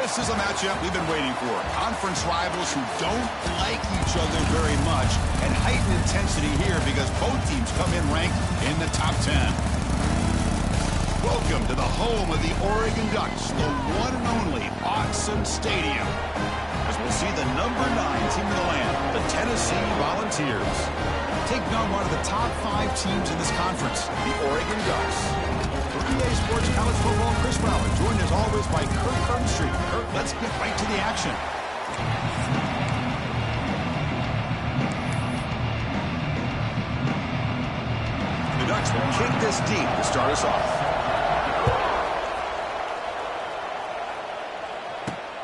This is a matchup we've been waiting for. Conference rivals who don't like each other very much, and heightened intensity here because both teams come in ranked in the top 10. Welcome to the home of the Oregon Ducks, the one and only Autzen Stadium. As we'll see the number 9 team in the land, the Tennessee Volunteers. Taking on one of the top 5 teams in this conference, the Oregon Ducks. For EA Sports College Football, Chris Fowler, joined as always by Kirk Herbstreit. Kirk, let's get right to the action. The Ducks will kick this deep to start us off.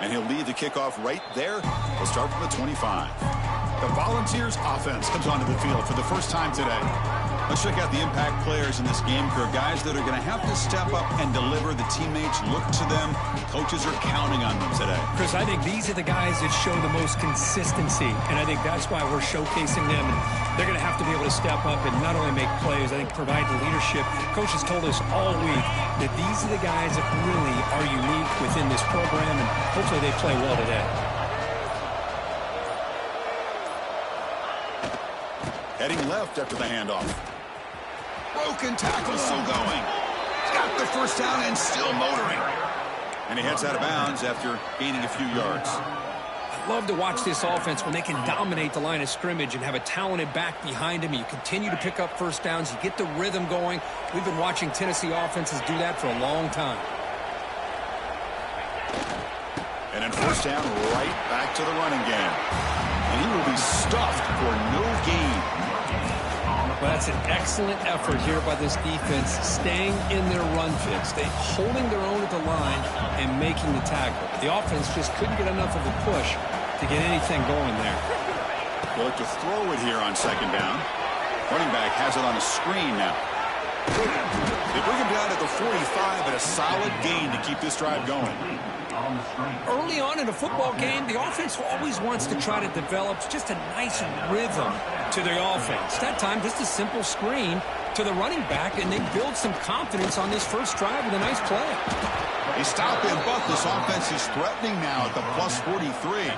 And he'll lead the kickoff right there. We'll start from the 25. The Volunteers offense comes onto the field for the first time today. Let's check out the impact players in this game, Kirk. Guys that are going to have to step up and deliver. The teammates look to them. Coaches are counting on them today. Chris, I think these are the guys that show the most consistency, and I think that's why we're showcasing them. And they're going to have to be able to step up and not only make plays, I think provide the leadership. Coach has told us all week that these are the guys that really are unique within this program, and hopefully they play well today. Heading left after the handoff. Broken tackle, still going. He's got the first down and still motoring. And he heads out of bounds after gaining a few yards. I love to watch this offense when they can dominate the line of scrimmage and have a talented back behind him. You continue to pick up first downs. You get the rhythm going. We've been watching Tennessee offenses do that for a long time. And then first down, right back to the running game. And he will be stuffed for no gain. Well, that's an excellent effort here by this defense, staying in their run fits. They holding their own at the line and making the tackle. The offense just couldn't get enough of a push to get anything going there. They'll look to throw it here on second down. Running back has it on a screen now. They bring him down at the 45, but a solid gain to keep this drive going. Early on in a football game, the offense always wants to try to develop just a nice rhythm to the offense. That time, just a simple screen to the running back, and they build some confidence on this first drive with a nice play. They stop in, but this offense is threatening now at the plus 43.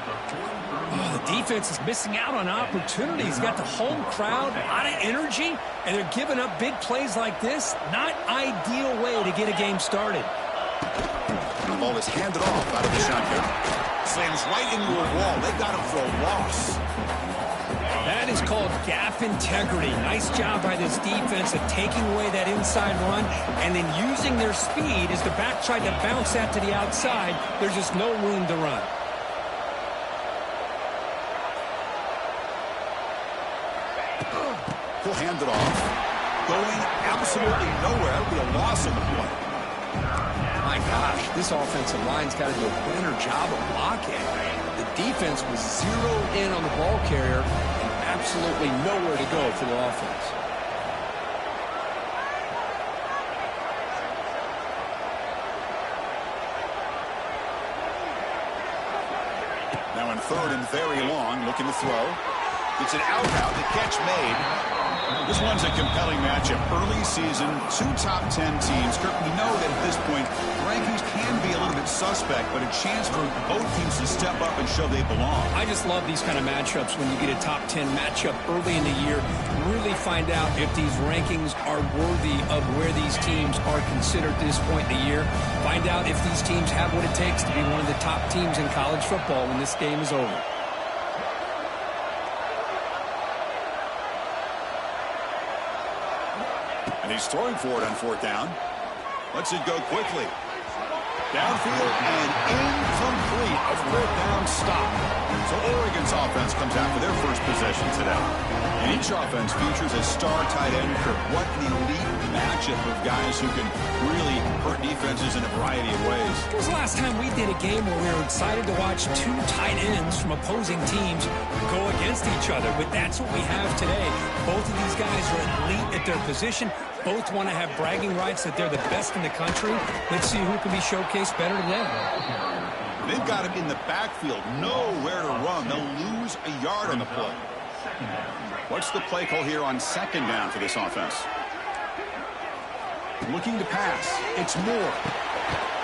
The defense is missing out on opportunities. Got the home crowd, a lot of energy, and they're giving up big plays like this. Not ideal way to get a game started. The ball is handed off out of the shotgun. Slams right into a wall. They got him for a loss. That is called gap integrity. Nice job by this defense of taking away that inside run and then using their speed as the back tried to bounce that to the outside. There's just no room to run. He'll hand it off. Going absolutely nowhere. That'll be a loss on the play. My gosh, this offensive line's got to do a better job of blocking. The defense was zeroed in on the ball carrier and absolutely nowhere to go for the offense. Now in third and very long, looking to throw. It's an out route, the catch made. This one's a compelling matchup. Early season, 2 top 10 teams. Kirk, we know that at this point, rankings can be a little bit suspect, but a chance for both teams to step up and show they belong. I just love these kind of matchups when you get a top 10 matchup early in the year. Really find out if these rankings are worthy of where these teams are considered at this point in the year. Find out if these teams have what it takes to be one of the top teams in college football when this game is over. And he's throwing for it on fourth down. Lets it go quickly. Downfield and incomplete. A fourth down stop. So Oregon's offense comes out for their first possession today. And each offense features a star tight end. What an elite matchup of guys who can really hurt defenses in a variety of ways. When was the last time we did a game where we were excited to watch 2 tight ends from opposing teams go against each other? But that's what we have today. Both of these guys are elite at their position. Both want to have bragging rights that they're the best in the country. Let's see who can be showcased better today. They've got him in the backfield. Nowhere to run. They'll lose a yard on the play. What's the play call here on second down for this offense? Looking to pass. It's Moore.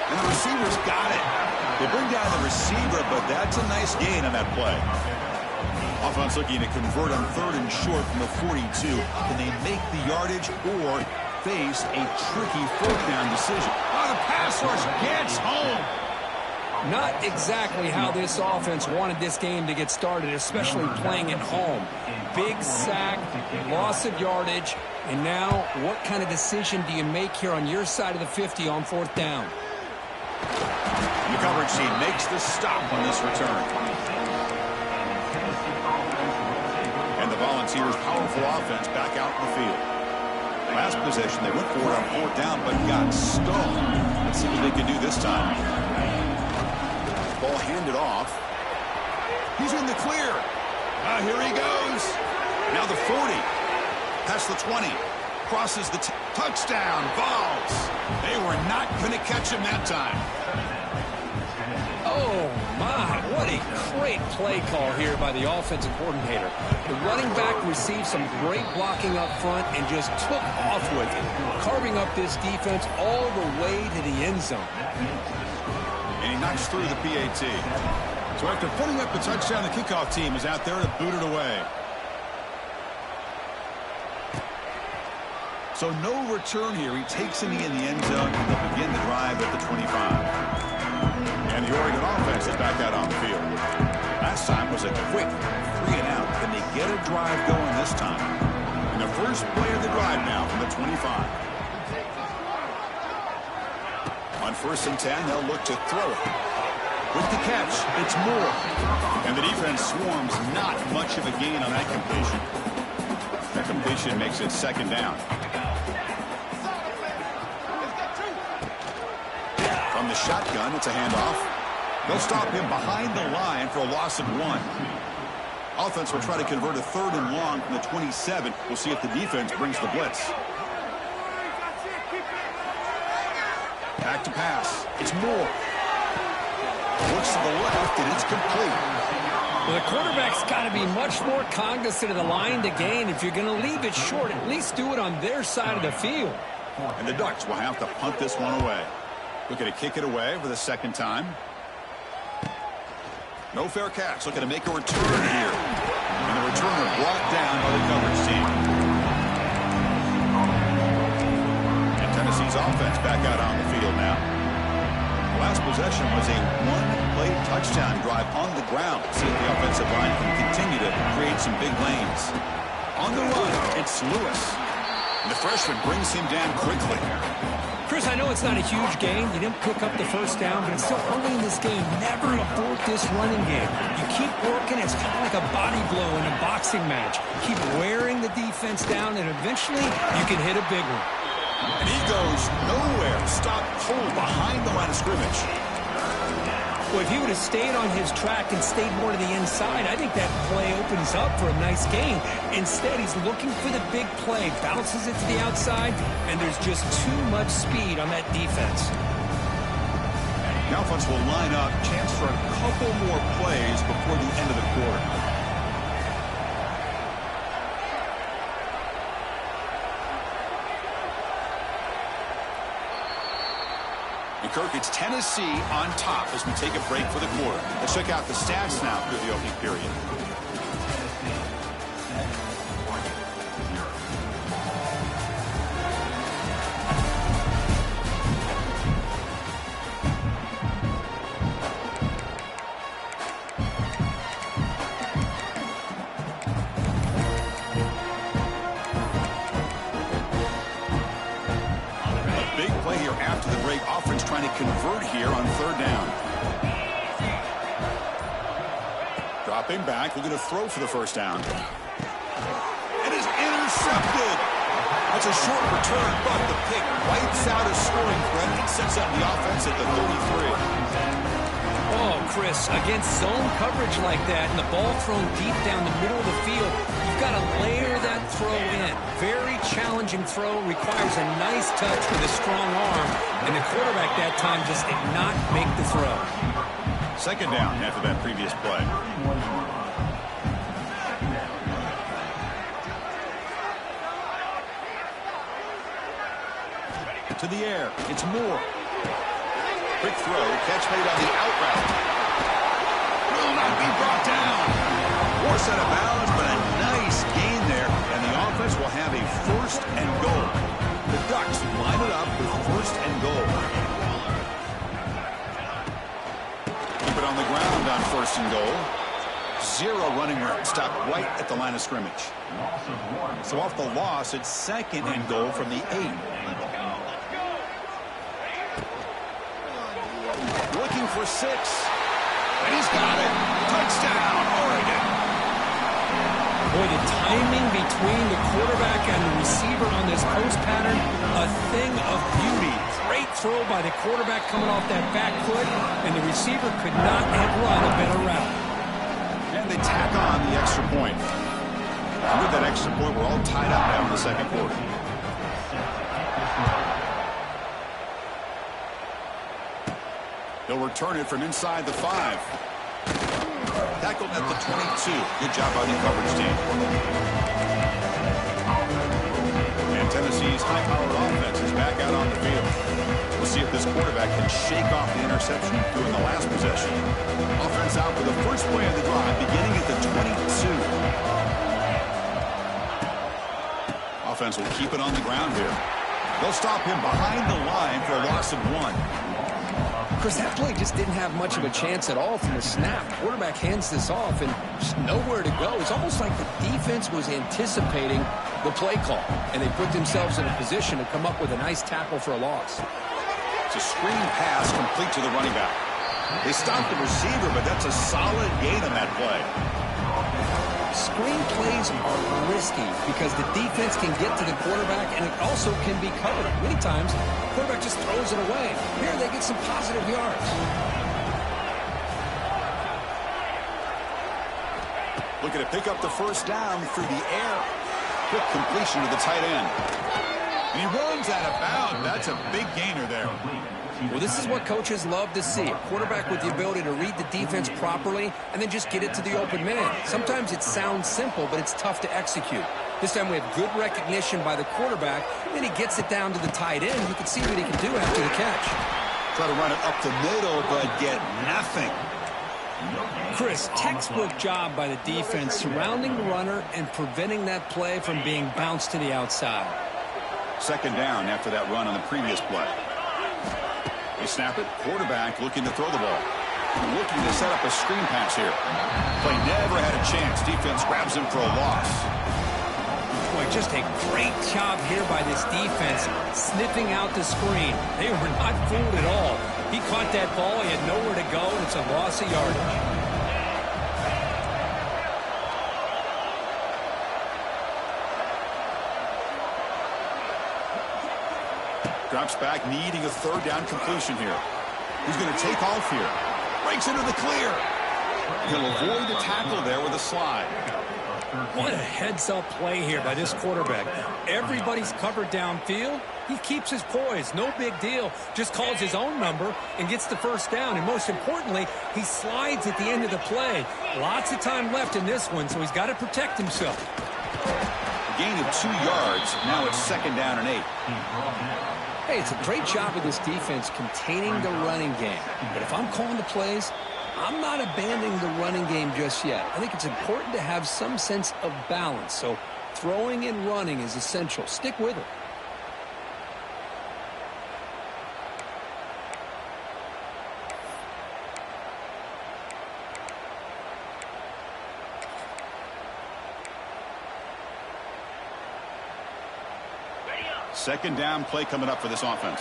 And the receiver's got it. They bring down the receiver, but that's a nice gain on that play. Offense looking to convert on 3rd and short from the 42. Can they make the yardage or face a tricky 4th down decision? Oh, the pass rush gets home. Not exactly how this offense wanted this game to get started, especially playing at home. Big sack, loss of yardage, and now what kind of decision do you make here on your side of the 50 on 4th down? The coverage team makes the stop on this return. And the Volunteers' powerful offense back out in the field. Last possession, they went for it on 4th down, but got stalled. Let's see what they can do this time. Ball handed off. He's in the clear. Here he goes. Now the 40. Past the 20. Crosses the touchdown. Vols. They were not going to catch him that time. Oh, my. What a great play call here by the offensive coordinator. The running back received some great blocking up front and just took off with it, carving up this defense all the way to the end zone. And he knocks through the PAT. So after putting up the touchdown, the kickoff team is out there to boot it away. So no return here. He takes in the end zone, and they'll begin the drive at the 25. And the Oregon offense is back out on the field. Last time was a quick 3-and-out. Can they get a drive going this time? And the first play of the drive now from the 25. On 1st and 10, they'll look to throw it. With the catch, it's Moore. And the defense swarms, not much of a gain on that completion. That completion makes it 2nd down. From the shotgun, it's a handoff. They'll stop him behind the line for a loss of 1. Offense will try to convert a 3rd and long from the 27. We'll see if the defense brings the blitz. Back to pass. It's Moore. Looks to the left, and it's complete. Well, the quarterback's got to be much more cognizant of the line to gain. If you're going to leave it short, at least do it on their side of the field. And the Ducks will have to punt this one away. Looking to kick it away for the 2nd time. No fair catch. Looking to make a return here. And the returner brought down by the coverage team. And Tennessee's offense back out on the field now. The last possession was a 1-play touchdown drive on the ground. See if the offensive line can continue to create some big lanes. On the run, it's Lewis. And the freshman brings him down quickly. Chris, I know it's not a huge gain. You didn't pick up the 1st down, but it's still early in this game. Never abort this running game. You keep working. It's kind of like a body blow in a boxing match. Keep wearing the defense down, and eventually you can hit a big one. And he goes nowhere. Stopped cold behind the line of scrimmage. Well, if he would have stayed on his track and stayed more to the inside, I think that play opens up for a nice gain. Instead, he's looking for the big play, bounces it to the outside, and there's just too much speed on that defense. The offense will line up, chance for a couple more plays before the end of the quarter. Kirk, it's Tennessee on top as we take a break for the quarter. Let's check out the stats now through the opening period. Trying to convert here on 3rd down. Dropping back, looking to throw for the 1st down. It is intercepted. That's a short return, but the pick wipes out a scoring threat and sets up the offense at the 33. Oh, Chris, against zone coverage like that and the ball thrown deep down the middle of the field, you've got to layer that throw in. Very challenging throw, requires a nice touch with a strong arm, and the quarterback that time just did not make the throw. 2nd down after that previous play. To the air, it's Moore. Quick throw, catch made on the out route. Will not be brought down. Force out of bounds, but a nice gain there. And the offense will have a first and goal. The Ducks line it up with first and goal. Keep it on the ground on first and goal. 0 running room. Stop right at the line of scrimmage. So off the loss, it's second and goal from the 8. Looking for 6. And he's got it. Touchdown, Oregon. Boy, the timing between the quarterback and the receiver on this post pattern, a thing of beauty. Great throw by the quarterback coming off that back foot, and the receiver could not have run a better route. And they tack on the extra point. And with that extra point, we're all tied up now in the second quarter. They'll return it from inside the 5. Tackled at the 22. Good job by the coverage team. And Tennessee's high-powered offense is back out on the field. We'll see if this quarterback can shake off the interception during the last possession. Offense out for the first play of the drive, beginning at the 22. Offense will keep it on the ground here. They'll stop him behind the line for a loss of 1. Chris, that play just didn't have much of a chance at all from the snap. Quarterback hands this off and just nowhere to go. It's almost like the defense was anticipating the play call, and they put themselves in a position to come up with a nice tackle for a loss. It's a screen pass complete to the running back. They stopped the receiver, but that's a solid gain on that play. Screen plays are risky because the defense can get to the quarterback, and it also can be covered. Many times, the quarterback just throws it away. Here, they get some positive yards. Looking to pick up the first down through the air. Quick completion to the tight end. And he runs out of bounds. That's a big gainer there. Well, this is what coaches love to see. A quarterback with the ability to read the defense properly and then just get it to the open man. Sometimes it sounds simple, but it's tough to execute. This time we have good recognition by the quarterback. Then he gets it down to the tight end. You can see what he can do after the catch. Try to run it up the middle, but get nothing. Chris, textbook job by the defense surrounding the runner and preventing that play from being bounced to the outside. Second down after that run on the previous play. They snap it. Quarterback looking to throw the ball. Looking to set up a screen pass here. Play never had a chance. Defense grabs him for a loss. Boy, just a great job here by this defense, sniffing out the screen. They were not fooled at all. He caught that ball. He had nowhere to go, and it's a loss of yardage. Drops back, needing a third down completion here. He's going to take off here. Breaks into the clear. He'll avoid the tackle there with a slide. What a heads-up play here by this quarterback. Everybody's covered downfield. He keeps his poise. No big deal. Just calls his own number and gets the first down. And most importantly, he slides at the end of the play. Lots of time left in this one, so he's got to protect himself. A gain of 2 yards. Now it's second down and 8. Hey, it's a great job of this defense containing the running game. But if I'm calling the plays, I'm not abandoning the running game just yet. I think it's important to have some sense of balance. So throwing and running is essential. Stick with it. Second down play coming up for this offense.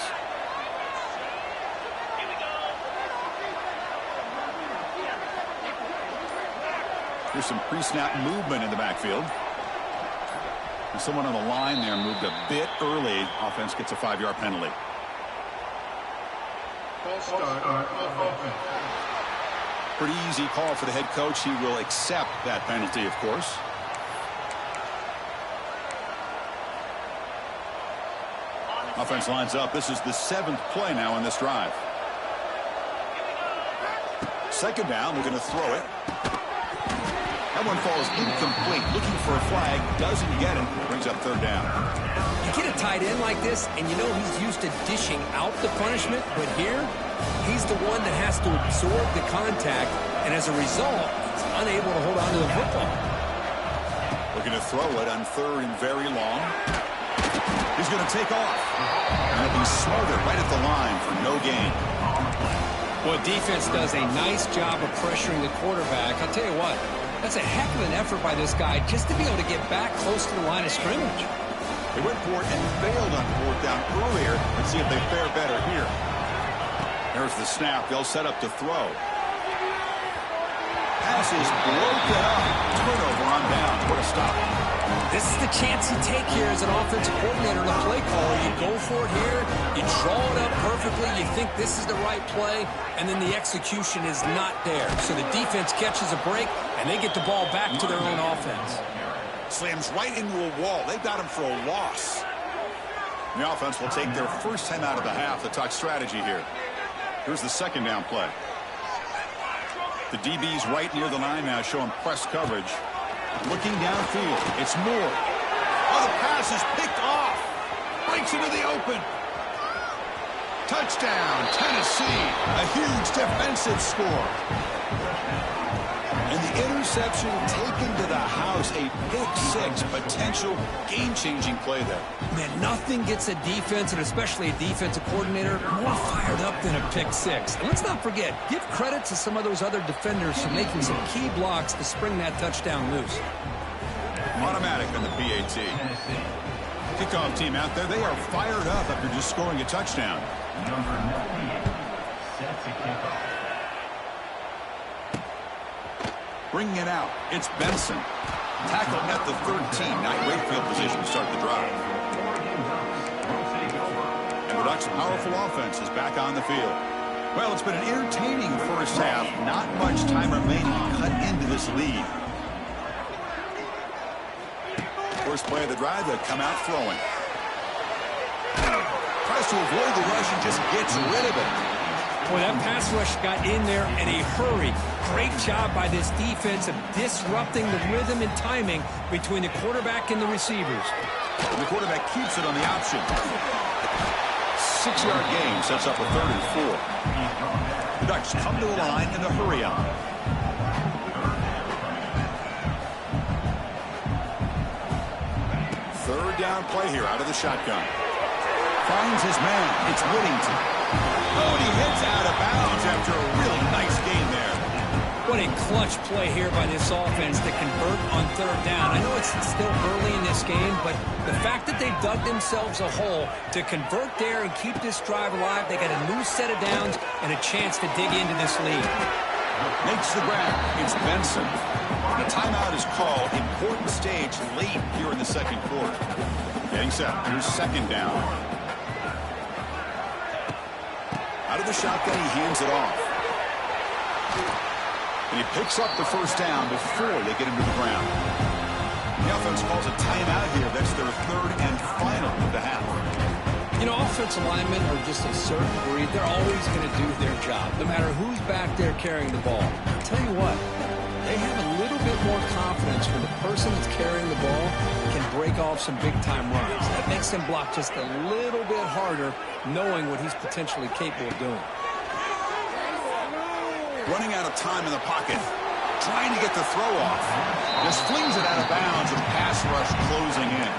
Here's some pre-snap movement in the backfield. And someone on the line there moved a bit early. Offense gets a 5-yard penalty. Pretty easy call for the head coach. He will accept that penalty, of course. Offense lines up. This is the 7th play now on this drive. Second down, they're going to throw it. That one falls incomplete. Looking for a flag, doesn't get it. Brings up third down. You get a tight end like this, and you know he's used to dishing out the punishment, but here, he's the one that has to absorb the contact, and as a result, he's unable to hold on to the football. Looking to throw it on third and very long. He's going to take off. And he'll be smothered right at the line for no gain. Well, defense does a nice job of pressuring the quarterback. I'll tell you what, that's a heck of an effort by this guy just to be able to get back close to the line of scrimmage. They went for it and failed on fourth down earlier. Let's see if they fare better here. There's the snap. They'll set up to throw. Pass is broken up. Turnover on downs. What a stop. This is the chance you take here as an offensive coordinator and a play caller. You go for it here. You draw it up perfectly. You think this is the right play, and then the execution is not there. So the defense catches a break, and they get the ball back to their own offense. Slams right into a wall. They've got him for a loss. The offense will take their first time out of the half to talk strategy here. Here's the second down play. The DB's right near the line now, showing press coverage. Looking downfield. It's Moore. Oh, the pass is picked off. Breaks into the open. Touchdown, Tennessee. A huge defensive score. And the interception taken to the house. A pick-6 potential game-changing play there. Man, nothing gets a defense, and especially a defensive coordinator, more fired up than a pick-6. And let's not forget, give credit to some of those other defenders for making some key blocks to spring that touchdown loose. Automatic on the PAT. Kickoff team out there, they are fired up after just scoring a touchdown. Number 98 set to kick off. Bringing it out, it's Benson. Tackled at the 13. Now great field position to start the drive. And the Ducks' powerful offense is back on the field. Well, it's been an entertaining first half. Not much time remaining to cut into this lead. First play of the drive, they come out throwing. Tries to avoid the rush and just gets rid of it. Boy, that pass rush got in there in a hurry. Great job by this defense of disrupting the rhythm and timing between the quarterback and the receivers. And the quarterback keeps it on the option. 6-yard gain sets up a 3rd and 4. The Ducks come to the line in a hurry on. Third down play here out of the shotgun. Finds his man. It's Whittington. Oh, and he hits out of bounds after a really nice gain there. What a clutch play here by this offense to convert on third down. I know it's still early in this game, but the fact that they dug themselves a hole to convert there and keep this drive alive, they got a new set of downs and a chance to dig into this lead. Makes the grab. It's Benson. The timeout is called. Important stage late here in the second quarter. Getting set. Here's second down. Out of the shotgun, he hands it off. And he picks up the first down before they get him to the ground. The offense calls a timeout here. That's their third and final of the half. You know, offensive linemen are just a certain breed. They're always going to do their job, no matter who's back there carrying the ball. I'll tell you what, they have a little bit more confidence when the person that's carrying the ball can break off some big-time runs. That makes them block just a little bit harder, knowing what he's potentially capable of doing. Running out of time in the pocket. Trying to get the throw off. Just flings it out of bounds and pass rush closing in.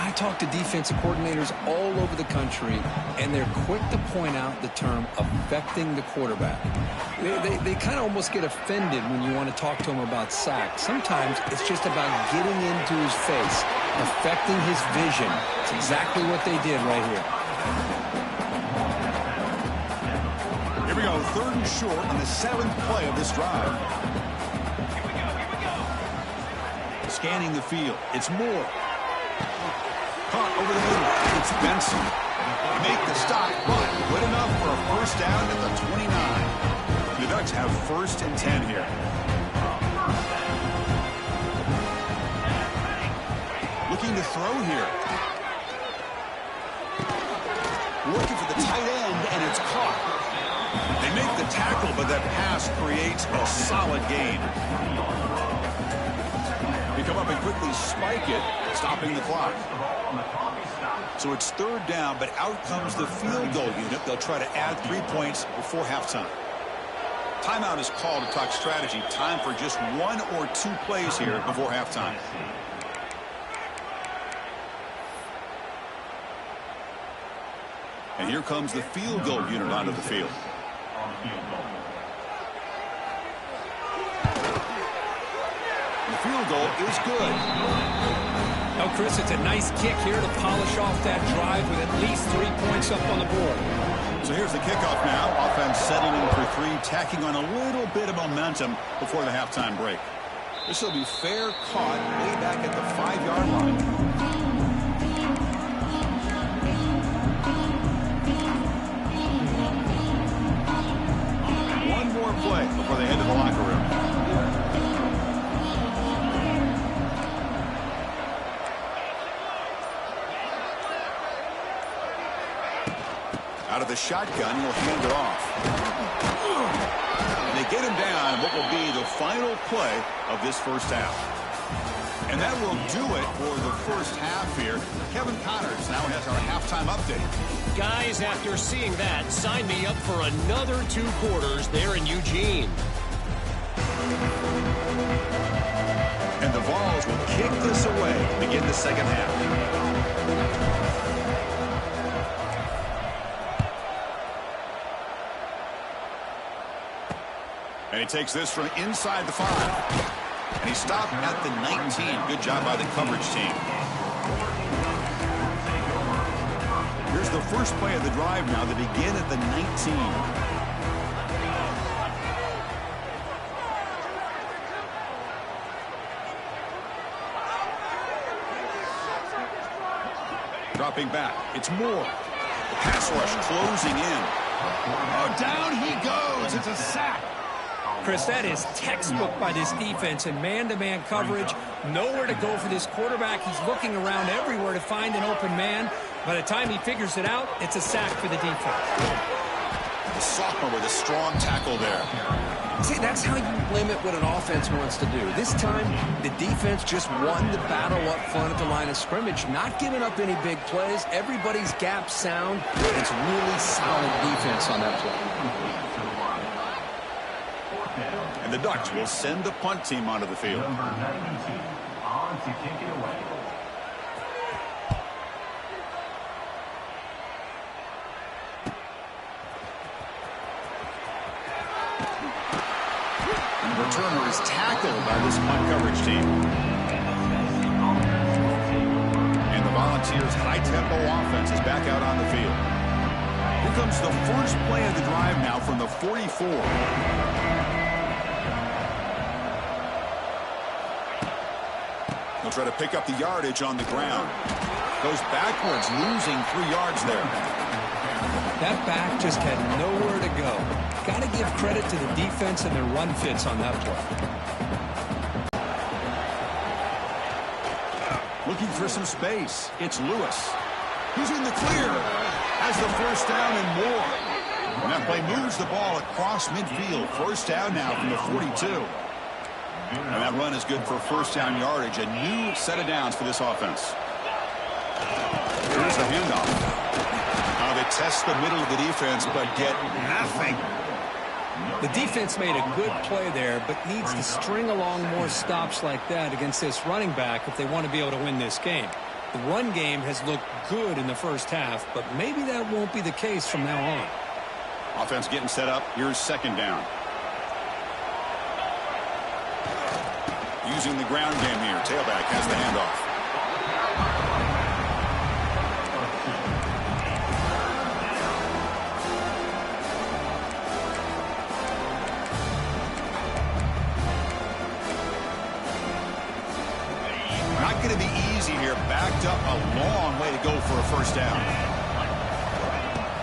I talk to defensive coordinators all over the country, and they're quick to point out the term affecting the quarterback. They kind of almost get offended when you want to talk to them about sacks. Sometimes it's just about getting into his face, affecting his vision. It's exactly what they did right here. Here we go, 3rd and short on the 7th play of this drive. Scanning the field, it's Moore. Caught over the middle. It's Benson. They make the stop, but good enough for a first down at the 29. The Ducks have 1st and 10 here. Looking to throw here. Looking for the tight end, and it's caught. They make the tackle, but that pass creates a solid gain. come up and quickly spike it, stopping the clock. So it's third down, but out comes the field goal unit. They'll try to add 3 points before halftime. Timeout is called to talk strategy. Time for just 1 or 2 plays here before halftime. And here comes the field goal unit onto the field. The field goal is good. Oh, Chris, it's a nice kick here to polish off that drive with at least 3 points up on the board. So here's the kickoff now. Offense settling in for 3, tacking on a little bit of momentum before the halftime break. This will be fair caught way back at the 5-yard line. One more play before they head to the locker room. Out of the shotgun, he'll hand it off. And they get him down what will be the final play of this first half. And that will do it for the first half here. Kevin Connors now has our halftime update. Guys, after seeing that, sign me up for another 2 quarters there in Eugene. And the Vols will kick this away to begin the second half. And he takes this from inside the 5. And he stopped at the 19. Good job by the coverage team. Here's the first play of the drive now. They begin at the 19. Dropping back. It's Moore. The pass rush closing in. Oh, down he goes. It's a sack. Chris, that is textbook by this defense in man-to-man coverage. Nowhere to go for this quarterback. He's looking around everywhere to find an open man. By the time he figures it out, it's a sack for the defense. The sophomore with a strong tackle there. See, that's how you limit what an offense wants to do. This time, the defense just won the battle up front at the line of scrimmage, not giving up any big plays. Everybody's gap sound. It's really solid defense on that play. And the Ducks will send the punt team onto the field. Number 92 on to kick it away. And the returner is tackled by this punt coverage team. And the Volunteers' high-tempo offense is back out on the field. Here comes the first play of the drive now from the 44. He'll try to pick up the yardage on the ground. Goes backwards, losing 3 yards there. That back just had nowhere to go. Got to give credit to the defense and their run fits on that play. Looking for some space. It's Lewis. He's in the clear. Has the first down and more. And that play moves the ball across midfield. First down now from the 42. And that run is good for first down yardage. A new set of downs for this offense. Here's the handoff. They test the middle of the defense, but get nothing. The defense made a good play there, but needs to string along more stops like that against this running back if they want to be able to win this game. The run game has looked good in the first half, but maybe that won't be the case from now on. Offense getting set up. Here's second down. Using the ground game here. Tailback has the handoff. Not going to be easy here. Backed up a long way to go for a first down.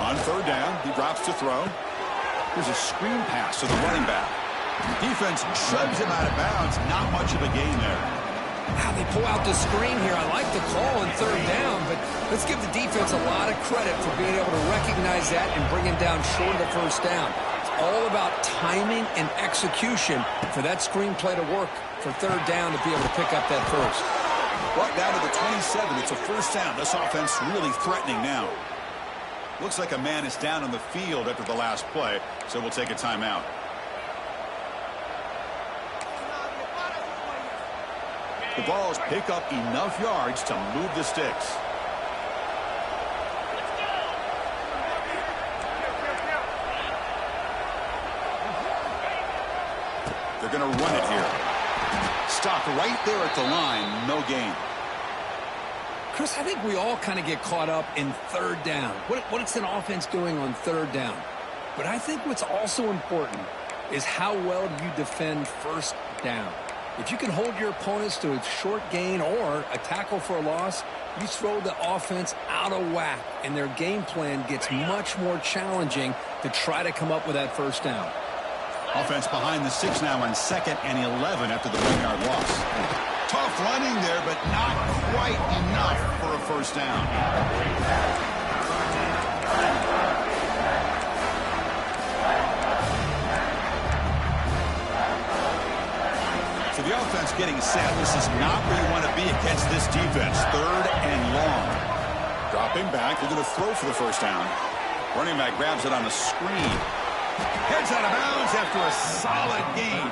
On third down, he drops to throw. Here's a screen pass to the running back. Defense shoves him out of bounds. Not much of a gain there. Wow, they pull out the screen here. I like the call on third down, but let's give the defense a lot of credit for being able to recognize that and bring him down short of the first down. It's all about timing and execution for that screenplay to work for third down to be able to pick up that first. Brought down to the 27. It's a first down. This offense really threatening now. Looks like a man is down on the field after the last play, so we'll take a timeout. The Vols pick up enough yards to move the sticks. They're going to run it here. Stopped right there at the line. No gain. Chris, I think we all kind of get caught up in third down. What is an offense doing on third down? But I think what's also important is how well do you defend first down. If you can hold your opponents to a short gain or a tackle for a loss, you throw the offense out of whack, and their game plan gets much more challenging to try to come up with that first down. Offense behind the 6 now on 2nd and 11 after the 1-yard loss. Tough running there, but not quite enough for a first down. So the offense getting set. This is not where you want to be against this defense. 3rd and long. Dropping back. They're going to throw for the first down. Running back grabs it on a screen. Heads out of bounds after a solid gain.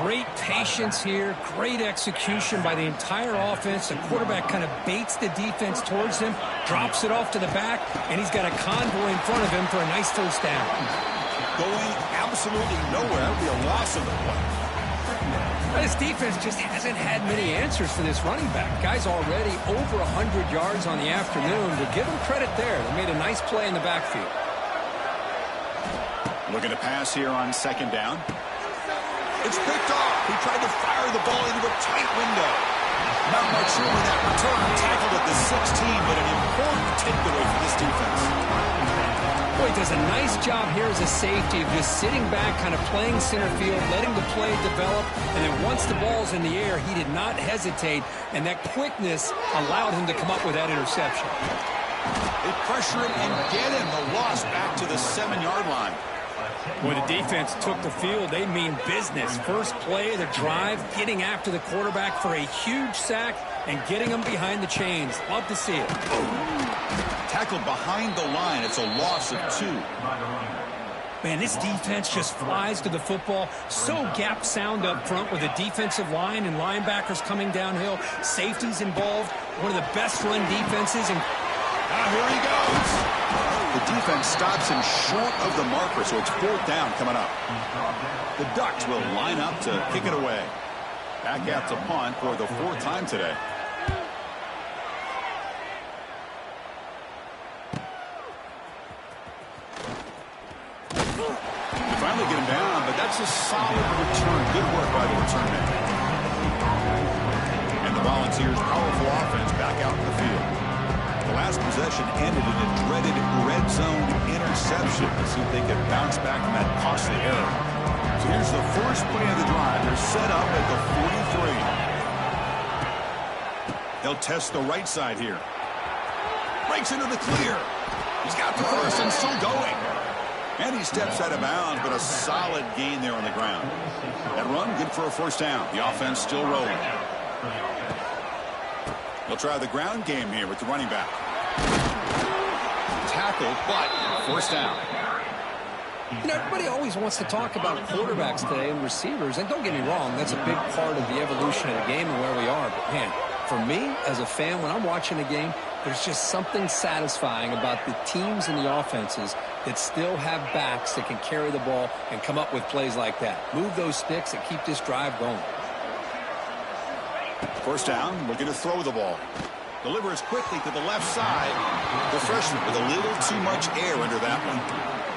Great patience here, great execution by the entire offense. The quarterback kind of baits the defense towards him, drops it off to the back, and he's got a convoy in front of him for a nice first down. Going absolutely nowhere. It'll be a loss of the play. This defense just hasn't had many answers for this running back. Guy's already over 100 yards on the afternoon, but give him credit there. They made a nice play in the backfield. Looking to pass here on 2nd down. It's picked off. He tried to fire the ball into a tight window. Not much room in that return. Tackled at the 16, but an important takeaway for this defense. Boy, he does a nice job here as a safety of just sitting back, kind of playing center field, letting the play develop, and then once the ball's in the air, he did not hesitate, and that quickness allowed him to come up with that interception. They pressure him and get him. The loss back to the 7-yard line. Boy, the defense took the field. They mean business. First play of the drive, getting after the quarterback for a huge sack and getting him behind the chains. Love to see it. Tackled behind the line. It's a loss of 2. Man, this defense just flies to the football. So gap sound up front with the defensive line and linebackers coming downhill. Safeties involved. One of the best run defenses. And now here he goes. The defense stops him short of the marker, so it's 4th down coming up. The Ducks will line up to kick it away. Back out to punt for the 4th time today. They finally get him down, but that's a solid return. Good work by the return man. And the Volunteers' powerful offense back out in the field. The last possession ended in a dreaded red zone interception. Let's see if they can bounce back from that costly error. So here's the first play of the drive. They're set up at the 43. They'll test the right side here. Breaks into the clear. He's got the first and still going. And he steps out of bounds, but a solid gain there on the ground. That run, good for a first down. The offense still rolling. They'll try the ground game here with the running back. Tackle, but first down. You know, everybody always wants to talk about quarterbacks today and receivers, and don't get me wrong, that's a big part of the evolution of the game and where we are. But, man, for me, as a fan, when I'm watching a game, there's just something satisfying about the teams and the offenses that still have backs that can carry the ball and come up with plays like that. Move those sticks and keep this drive going. First down, looking to throw the ball. Delivers quickly to the left side. The freshman with a little too much air under that one.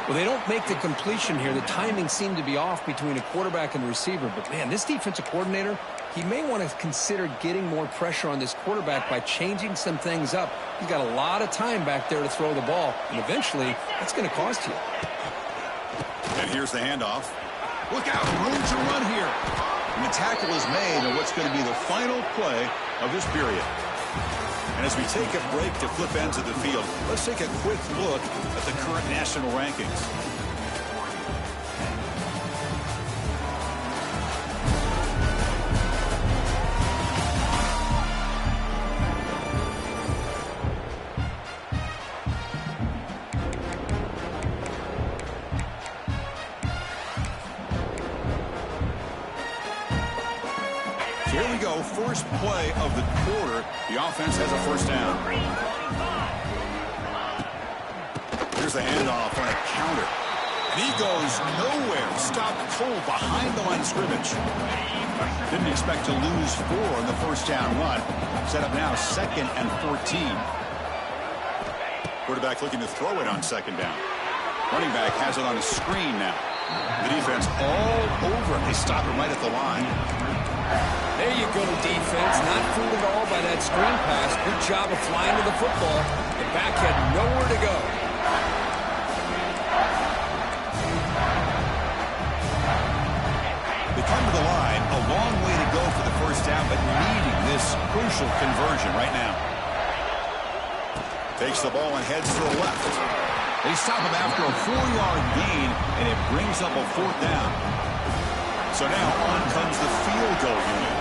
Well, they don't make the completion here. The timing seemed to be off between a quarterback and the receiver. But, man, this defensive coordinator, he may want to consider getting more pressure on this quarterback by changing some things up. He's got a lot of time back there to throw the ball. And eventually, that's going to cost you. And here's the handoff. Look out, room to run here. And the tackle is made on what's going to be the final play of this period. And as we take a break to flip ends of the field, let's take a quick look at the current national rankings. go. First play of the quarter. The offense has a first down. Here's the handoff on a counter. And he goes nowhere. Stopped cold behind the line of scrimmage. Didn't expect to lose 4 on the first down run. Set up now 2nd and 14. Quarterback looking to throw it on 2nd down. Running back has it on a screen now. The defense all over it. They stop him right at the line. There you go, defense. Not fooled at all by that screen pass. Good job of flying to the football. The back had nowhere to go. They come to the line. A long way to go for the first down, but needing this crucial conversion right now. Takes the ball and heads to the left. They stop him after a 4-yard gain, and it brings up a 4th down. So now on comes the field goal unit.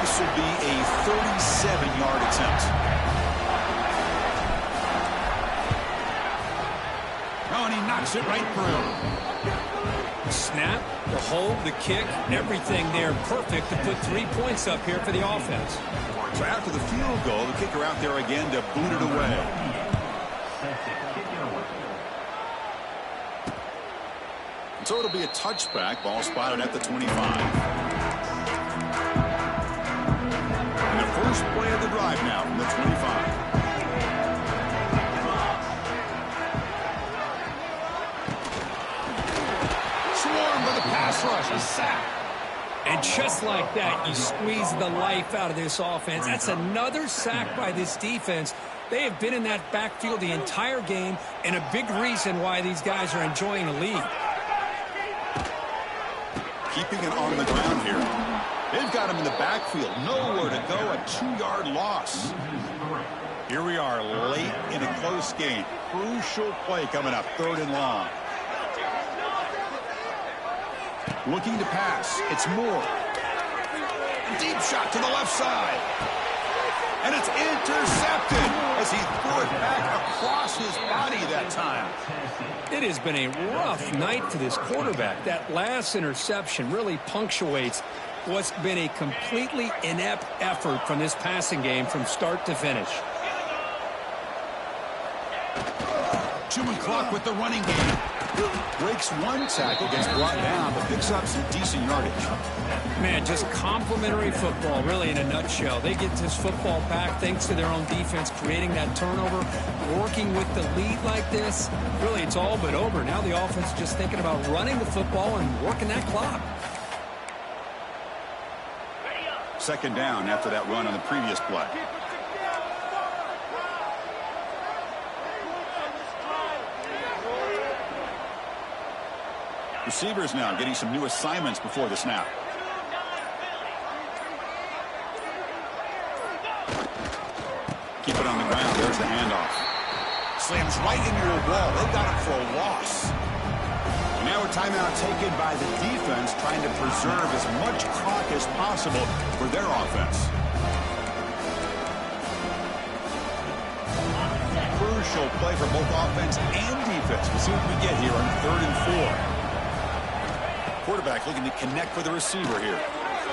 This will be a 37-yard attempt. Oh, and he knocks it right through. Snap, the hold, the kick, everything there perfect to put 3 points up here for the offense. So after the field goal, the kicker out there again to boot it away. So it'll be a touchback. Ball spotted at the 25. And the first play of the drive now from the 25. Swarmed with a pass rush. A sack. And just like that, you squeeze the life out of this offense. That's another sack by this defense. They have been in that backfield the entire game, and a big reason why these guys are enjoying the lead. Keeping it on the ground here. They've got him in the backfield. Nowhere to go. A 2-yard loss. Here we are late in a close game. Crucial play coming up. 3rd and long. Looking to pass. It's Moore. Deep shot to the left side. And it's intercepted as he threw it back across his body that time. It has been a rough night for this quarterback. That last interception really punctuates what's been a completely inept effort from this passing game from start to finish. Chewing clock with the running game. Breaks one tackle, gets brought down, but picks up some decent yardage. Man, just complimentary football, really, in a nutshell. They get this football back thanks to their own defense, creating that turnover, working with the lead like this. Really, it's all but over. Now the offense is just thinking about running the football and working that clock. 2nd down after that run on the previous play. Receivers now getting some new assignments before the snap. Keep it on the ground. There's the handoff. Slams right into a wall. They got it for a loss. And now a timeout taken by the defense, trying to preserve as much clock as possible for their offense. Crucial play for both offense and defense. We'll see what we get here on 3rd and 4. Quarterback looking to connect with the receiver here.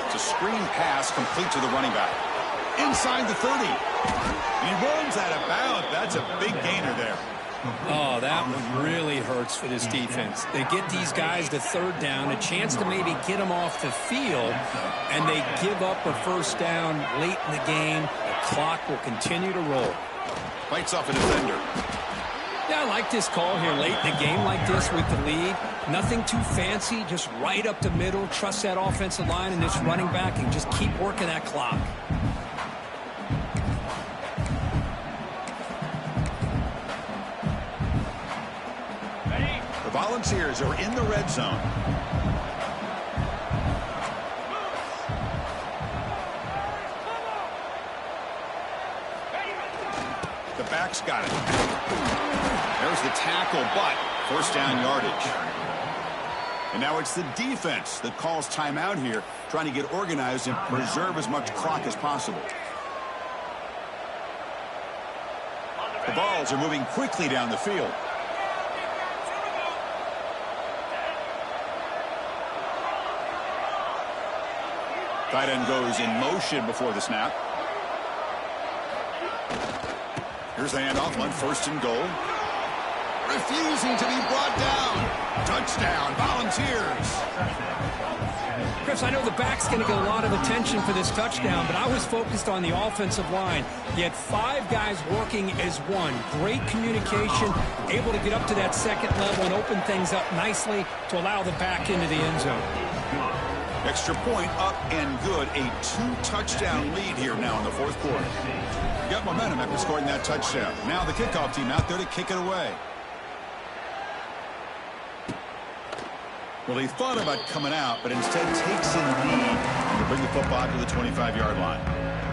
It's a screen pass complete to the running back. Inside the 30. And he runs out of bounds. That's a big gainer there. Oh, that one really hurts for this defense. They get these guys to 3rd down, a chance to maybe get them off the field, and they give up a first down late in the game. The clock will continue to roll. Fights off a defender. Yeah, I like this call here late in a game like this with the lead. Nothing too fancy, just right up the middle. Trust that offensive line and this running back and just keep working that clock. The Volunteers are in the red zone. The back's got it. There's the tackle, but first down yardage. And now it's the defense that calls timeout here, trying to get organized and preserve as much clock as possible. The balls are moving quickly down the field. Tight end goes in motion before the snap. Here's the handoff on 1st and goal. Refusing to be brought down. Touchdown, Volunteers. Chris, I know the back's going to get a lot of attention for this touchdown, but I was focused on the offensive line. You had 5 guys working as one. Great communication, able to get up to that second level and open things up nicely to allow the back into the end zone. Extra point up and good. A 2-touchdown lead here now in the 4th quarter. You got momentum after scoring that touchdown. Now the kickoff team out there to kick it away. Well, he thought about coming out, but instead takes in the lead to bring the football to the 25-yard line.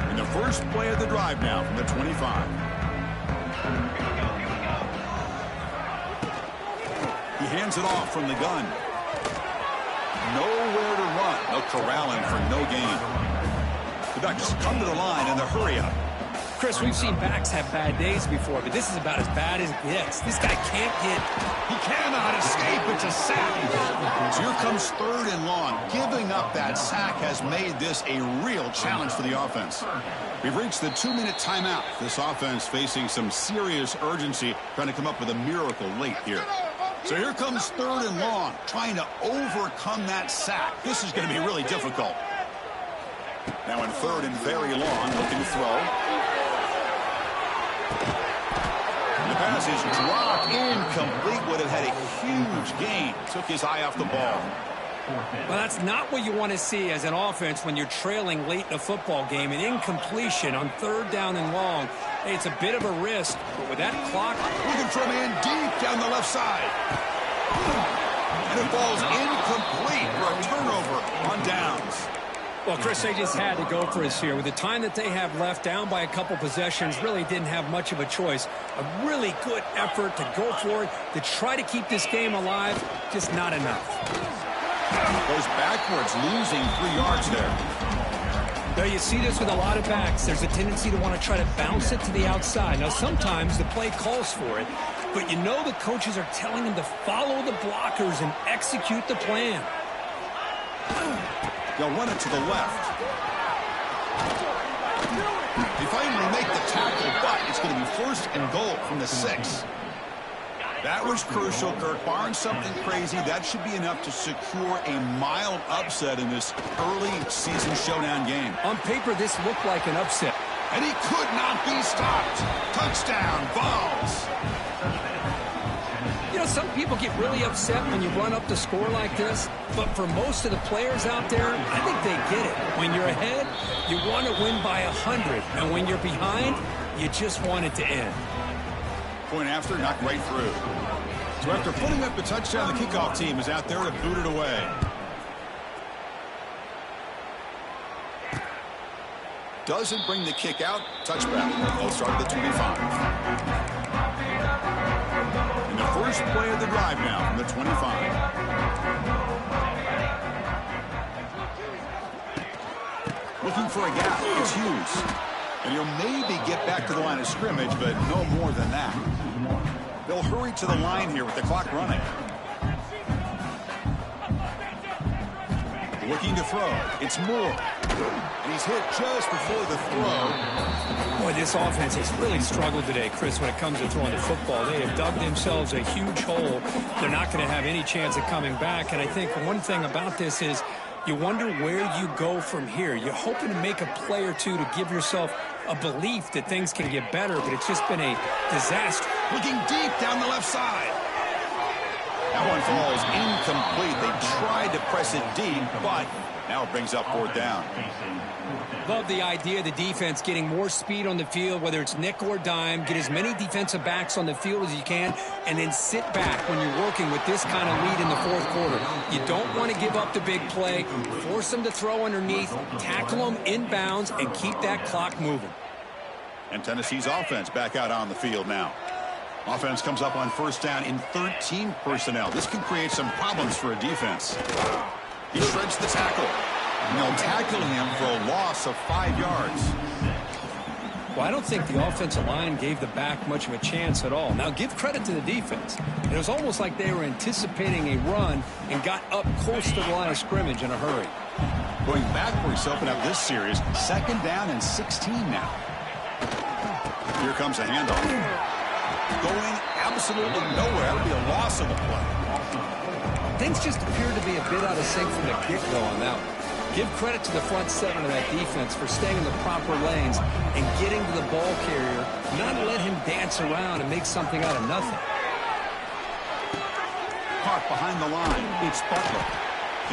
In the first play of the drive now from the 25. He hands it off from the gun. Nowhere to run. No corralling for no gain. The Ducks come to the line in the hurry-up. Chris, we've seen backs have bad days before, but this is about as bad as it gets. This guy can't get... He cannot escape. It's a sack. So here comes 3rd and long. Giving up that sack has made this a real challenge for the offense. We've reached the 2-minute timeout. This offense facing some serious urgency, trying to come up with a miracle late here. So here comes 3rd and long, trying to overcome that sack. This is going to be really difficult. Now in 3rd and very long, looking to throw. The pass is dropped, incomplete. Would have had a huge gain. Took his eye off the ball. Well, that's not what you want to see as an offense when you're trailing late in a football game. An incompletion on 3rd down and long. Hey, it's a bit of a risk, but with that clock... Looking for a man deep down the left side. And it falls incomplete for a turnover on downs. Well, Chris, they just had to go for us here. With the time that they have left, down by a couple possessions, really didn't have much of a choice. A really good effort to go for it, to try to keep this game alive, just not enough. Goes backwards, losing 3 yards there. Now, you see this with a lot of backs. There's a tendency to want to try to bounce it to the outside. Now, sometimes the play calls for it, but you know the coaches are telling them to follow the blockers and execute the plan. They'll run it to the left. They finally make the tackle, but it's going to be 1st and goal from the 6. That was crucial, Kirk. Barring something crazy, that should be enough to secure a mild upset in this early season showdown game. On paper, this looked like an upset. And he could not be stopped. Touchdown, Vols. You know, some people get really upset when you run up the score like this, but for most of the players out there, I think they get it. When you're ahead, you want to win by 100, and when you're behind, you just want it to end. Point after, knocked right through. So after putting up the touchdown, the kickoff team is out there to boot it away. Doesn't bring the kick out. Touchback. They'll start at the 25. In the first play of the drive now from the 25. Looking for a gap. It's Hughes. And he'll maybe get back to the line of scrimmage, but no more than that. They'll hurry to the line here with the clock running. Looking to throw. It's Moore. And he's hit just before the throw. Boy, this offense has really struggled today, Chris, when it comes to throwing the football. They have dug themselves a huge hole. They're not going to have any chance of coming back. And I think one thing about this is you wonder where you go from here. You're hoping to make a play or two to give yourself a belief that things can get better, but it's just been a disaster. Looking deep down the left side. That one falls incomplete. They tried to press it deep, but now it brings up 4th down. Love the idea of the defense getting more speed on the field, whether it's nickel or dime. Get as many defensive backs on the field as you can, and then sit back when you're working with this kind of lead in the 4th quarter. You don't want to give up the big play. Force them to throw underneath, tackle them inbounds, and keep that clock moving. And Tennessee's offense back out on the field now. Offense comes up on 1st down in 13 personnel. This can create some problems for a defense. He shreds the tackle. And they'll tackle him for a loss of 5 yards. Well, I don't think the offensive line gave the back much of a chance at all. Now, give credit to the defense. It was almost like they were anticipating a run and got up close to the line of scrimmage in a hurry. Going backwards to open up this series, 2nd down and 16 now. Here comes a handoff. Going absolutely nowhere. That would be a loss of the play. Things just appeared to be a bit out of sync from the get-go on that one. Give credit to the front 7 of that defense for staying in the proper lanes and getting to the ball carrier, not let him dance around and make something out of nothing. Park behind the line. It's Butler.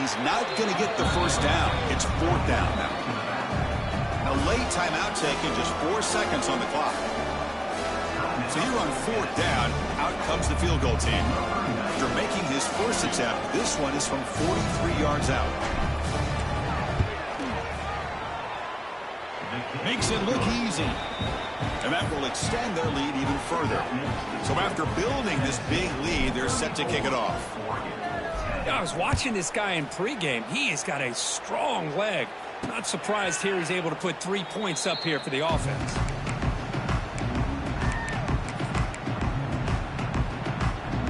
He's not going to get the first down. It's 4th down now. A late timeout taken, just 4 seconds on the clock. So here on 4th down, out comes the field goal team. After making his first attempt, this one is from 43 yards out. Makes it look easy. And that will extend their lead even further. So after building this big lead, they're set to kick it off. Yeah, I was watching this guy in pregame. He has got a strong leg. Not surprised here he's able to put 3 points up here for the offense.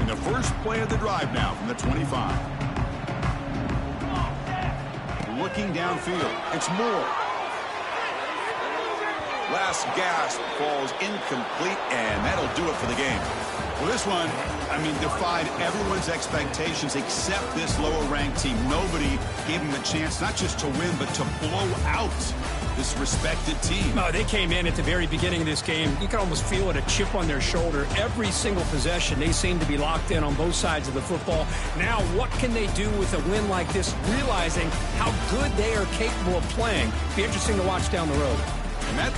In the first play of the drive now from the 25. Looking downfield. It's Moore. Last gasp falls incomplete, and that'll do it for the game. Well, this one, defied everyone's expectations except this lower-ranked team. Nobody gave them a chance not just to win, but to blow out this respected team. Oh, they came in at the very beginning of this game. You can almost feel it, a chip on their shoulder. Every single possession, they seem to be locked in on both sides of the football. Now, what can they do with a win like this, realizing how good they are capable of playing? Be interesting to watch down the road. And that